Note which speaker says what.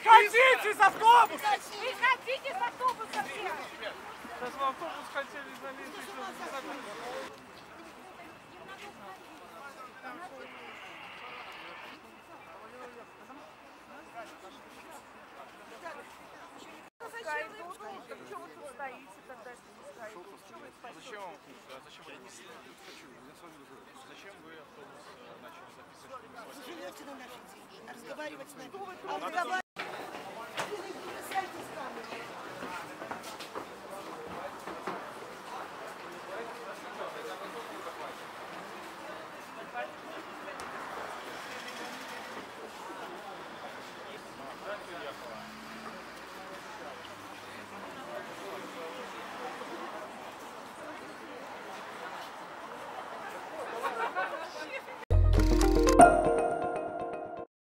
Speaker 1: Выходите из автобуса!
Speaker 2: Выходите из автобуса все!
Speaker 1: Сейчас в автобус хотели залезть еще
Speaker 2: Что вы тут стоите тогда, если не стоите?
Speaker 1: Зачем?